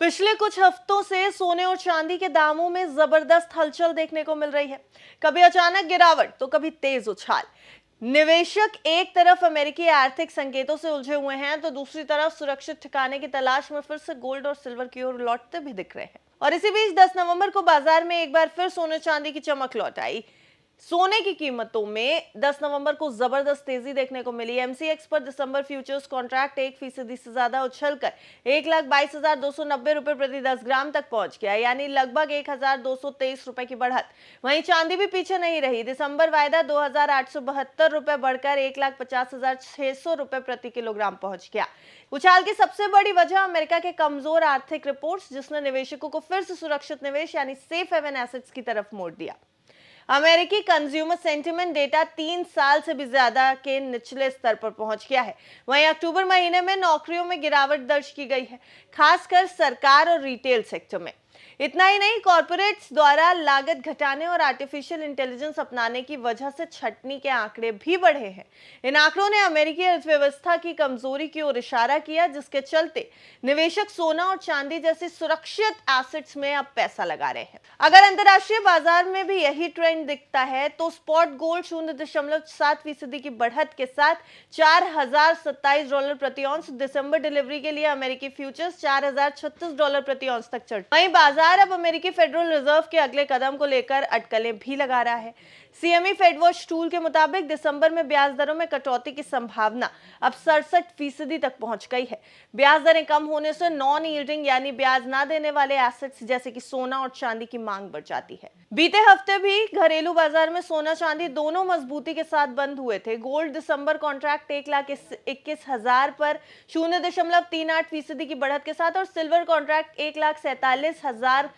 पिछले कुछ हफ्तों से सोने और चांदी के दामों में जबरदस्त हलचल देखने को मिल रही है। कभी अचानक गिरावट तो कभी तेज उछाल। निवेशक एक तरफ अमेरिकी आर्थिक संकेतों से उलझे हुए हैं तो दूसरी तरफ सुरक्षित ठिकाने की तलाश में फिर से गोल्ड और सिल्वर की ओर लौटते भी दिख रहे हैं। और इसी बीच 10 नवंबर को बाजार में एक बार फिर सोने चांदी की चमक लौट आई। सोने की कीमतों में 10 नवंबर को जबरदस्त तेजी देखने को मिली। एमसीएक्स पर दिसंबर फ्यूचर्स कॉन्ट्रैक्ट 1% से ज्यादा उछलकर 1,22,290 रुपए प्रति 10 ग्राम तक पहुंच गया, यानी लगभग 1,223 रुपए की बढ़त। वहीं चांदी भी पीछे नहीं रही। दिसंबर वायदा 2,872 रुपए बढ़कर 1,50,600 रुपए प्रति किलोग्राम पहुंच गया। उछाल की सबसे बड़ी वजह अमेरिका के कमजोर आर्थिक रिपोर्ट्स, जिसने निवेशकों को फिर से सुरक्षित निवेश यानी सेफ हेवन एसेट्स की तरफ मोड़ दिया। अमेरिकी कंज्यूमर सेंटिमेंट डेटा 3 साल से भी ज्यादा के निचले स्तर पर पहुंच गया है। वहीं अक्टूबर महीने में नौकरियों में गिरावट दर्ज की गई है, खासकर सरकार और रिटेल सेक्टर में। इतना ही नहीं, कॉर्पोरेट्स द्वारा लागत घटाने और आर्टिफिशियल इंटेलिजेंस अपनाने की वजह से छटनी के आंकड़े भी बढ़े हैं। इन आंकड़ों ने अमेरिकी अर्थव्यवस्था की कमजोरी की ओर इशारा किया, जिसके चलते निवेशक सोना और चांदी जैसे सुरक्षित एसेट्स में अब पैसा लगा रहे हैं। अगर अंतर्राष्ट्रीय बाजार में भी यही ट्रेंड दिखता है तो स्पॉट गोल्ड 0.7% की बढ़त के साथ $4,027 प्रति औंस, दिसंबर डिलीवरी के लिए अमेरिकी फ्यूचर्स $4,036 प्रति औंस तक चढ़। वहीं बाजार अब अमेरिकी फेडरल रिजर्व के अगले कदम को लेकर अटकलें भी लगा रहा है। सीएमई फेडवॉच टूल के मुताबिक दिसंबर में ब्याज दरों में कटौती की संभावना अब 67% तक पहुंच गई है। ब्याज दरें कम होने से नॉन यील्डिंग यानी ब्याज ना देने वाले एसेट्स जैसे कि सोना और चांदी की मांग बढ़ जाती है। बीते हफ्ते भी घरेलू बाजार में सोना चांदी दोनों मजबूती के साथ बंद हुए थे। गोल्ड दिसंबर कॉन्ट्रैक्ट 1,21,000 पर 0.38% की बढ़त के साथ और सिल्वर कॉन्ट्रैक्ट 1,47,000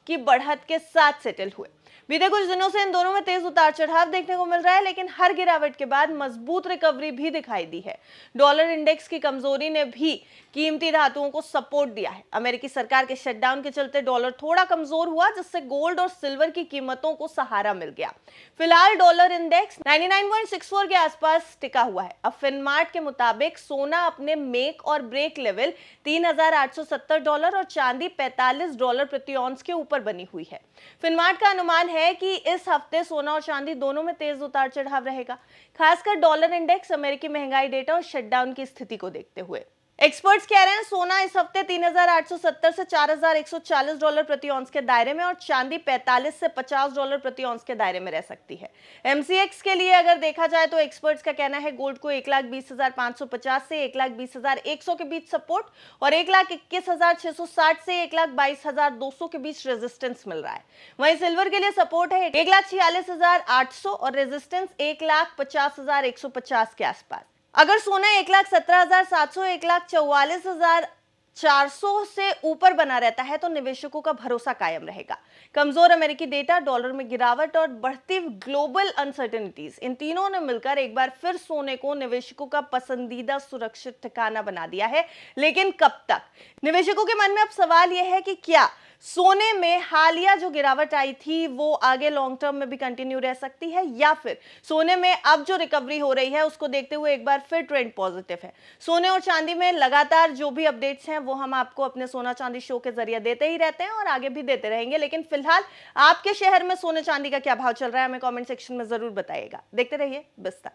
की बढ़त के साथ सेटल हुए। बीते कुछ दिनों से इन दोनों में तेज उतार चढ़ाव देखने को मिल रहा है, लेकिन हर गिरावट के बाद मजबूत रिकवरी भी दिखाई दी है। डॉलर इंडेक्स की कमजोरी ने भी कीमती धातुओं को सपोर्ट दिया है। अमेरिकी सरकार के शटडाउन के चलते डॉलर थोड़ा कमजोर हुआ, जिससे गोल्ड और सिल्वर की कीमतों को सहारा मिल गया। फिलहाल डॉलर इंडेक्स 99.64 के आसपास टिका हुआ है। अब फिनमार्ट के मुताबिक सोना अपने मेक और ब्रेक लेवल $3,870 और चांदी $45 प्रति औंस के ऊपर बनी हुई है। फिनमार्ट का अनुमान है कि इस हफ्ते सोना और चांदी दोनों में तेज उतार चढ़ाव रहेगा, खासकर डॉलर इंडेक्स अमेरिकी महंगाई डेटा और शटडाउन की स्थिति को देखते हुए। एक्सपर्ट्स कह रहे हैं सोना इस हफ्ते 3,870 से $4,140 प्रति औंस के दायरे में और चांदी 45 से $50 प्रति औंस के दायरे में रह सकती है। एमसीएक्स के लिए अगर देखा जाए तो एक्सपर्ट्स का कहना है गोल्ड को 1,20,550 से 1,20,100 के बीच सपोर्ट और 1,21,660 से 1,22,200 के बीच रेजिस्टेंस मिल रहा है। वहीं सिल्वर के लिए सपोर्ट है 1,46,800 और रेजिस्टेंस 1,50,150 के आसपास। अगर सोना 1,17,700, 1,44,400 से ऊपर बना रहता है तो निवेशकों का भरोसा कायम रहेगा। कमजोर अमेरिकी डेटा, डॉलर में गिरावट और बढ़ती ग्लोबल अनसर्टेनिटीज, इन तीनों ने मिलकर एक बार फिर सोने को निवेशकों का पसंदीदा सुरक्षित ठिकाना बना दिया है। लेकिन कब तक? निवेशकों के मन में अब सवाल यह है कि क्या सोने में हालिया जो गिरावट आई थी वो आगे लॉन्ग टर्म में भी कंटिन्यू रह सकती है, या फिर सोने में अब जो रिकवरी हो रही है उसको देखते हुए एक बार फिर ट्रेंड पॉजिटिव है। सोने और चांदी में लगातार जो भी अपडेट्स हैं वो हम आपको अपने सोना चांदी शो के जरिए देते ही रहते हैं और आगे भी देते रहेंगे। लेकिन फिलहाल आपके शहर में सोने चांदी का क्या भाव चल रहा है, हमें कमेंट सेक्शन में जरूर बताइएगा। देखते रहिए बिस्तर।